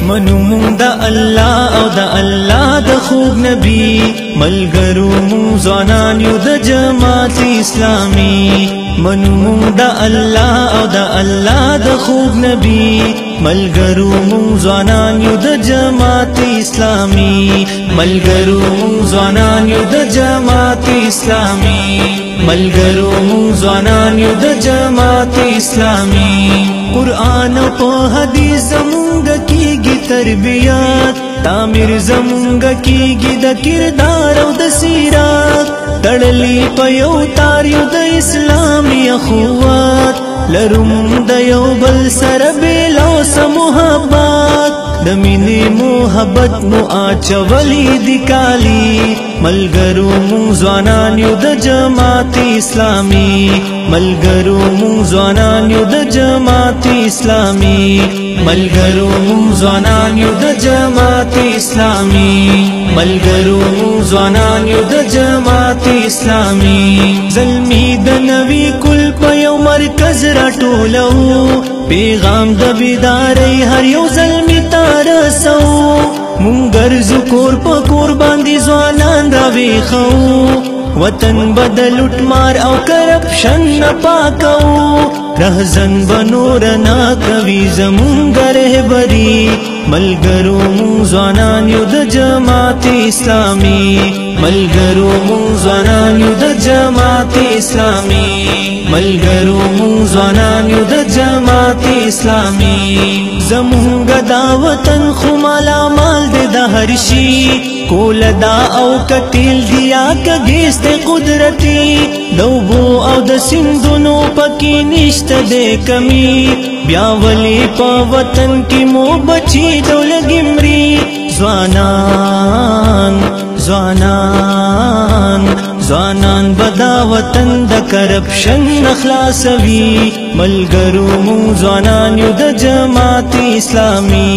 منو مونږ د الله او د الله د خوږ نبی ملګرو مونږ ځوانان یو د جماعت اسلامي منو مونږ د الله او د الله د خوږ نبی ملګرو مونږ ځوانان یو د جماعت اسلامي ملګرو مونږ ځوانان یو د جماعت اسلامي ملګرو مونږ ځوانان یو د جماعت اسلامي قرآن په حدیث زمونږ کیږي تربیات تعمیر زمونږ کیږي د کردار او د سیرت تړلی په یو تار یو د اسلامي اخوات لرو مونږ د یو بل سره بېلوس محبت د مینې محبت مو اچولی دي کالي ملګرو مونږ ځوانان یو د جماعت اسلامي ملګرو مونږ ځوانان یو د جماعت اسلامي ملګرو مونږ ځوانان یو د جماعت اسلامي ملګرو مونږ ځوانان یو د جماعت اسلامي زلمی د نوی کل په یو مرکز راټولو پیغام د بیداری هر یو زلمی تارسو مونږ ګرځو کور په کور باندې ځوانان راویښو وطن بدل لوټمار او کرپشن نه پاکو رهزن بنور نا کوي زمونږ رهبري ملګرو مونږ ځوانان یو د جماعت اسلامي ملګرو مونږ ځوانان یو د جماعت اسلامي ملګرو مونږ ځوانان یو د جماعت اسلامي زمونږ دا وطن خو مالامال دی د هر شي کول دا او کتیل دیا کګیست قدرتی دوبو او د سندونو پکې نشته د کمی بیا ولی په وطن کې مو بچی دولګي مري ځوانان ځوانان ځوانان بدا وطن د کرپشن نخلاصوي ملګرو مونږ ځوانان یو د جماعت اسلامي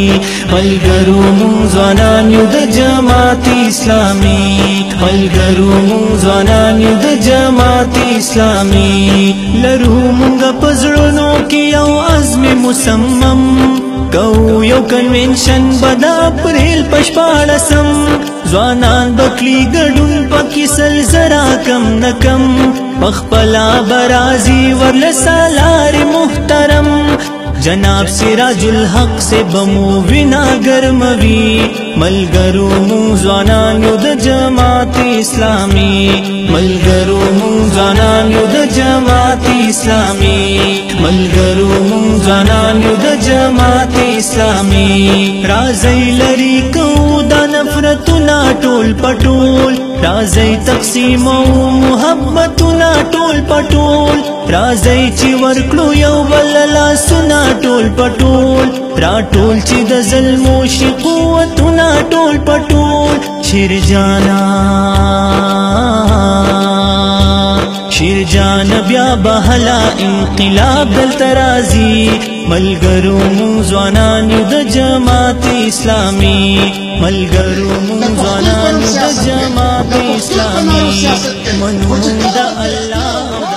ملګرو مونږ ځوانان یو د جماعت اسلامي ملګرو مونږ ځوانان یو د جماعت اسلامي لرو مونږ په زړونو کې یو عزم مصمم کو یو کنونشن بدا اپریل پشپاړسم ځوانان بکلی ګډون پکې سل زرا کم نکم پخپلا برازي ورل سالار محترم جناب سراج الحق سے بمو وینا گرموی ملګرو مونږ ځوانان یو د جماعت اسلامي ملګرو مونږ ځوانان یو د جماعت اسلامي ملګرو مونږ ځوانان یو د جماعت اسلامي رازی لري کو د نفرتنا ټول پټول رازی تقسیم او محبتنا ټول پټول رازی چې ورکړو یو بل لاسونه ټول پټول را ټول چې د ظلمو شي قوتونه ټول پټول شیر جان بیا بهلا انقلاب دلته راځي ملګرو مونږ ځوانان یو د جماعت اسلامي ملګرو مونږ ځوانان یو د جماعت اسلامي منو د الله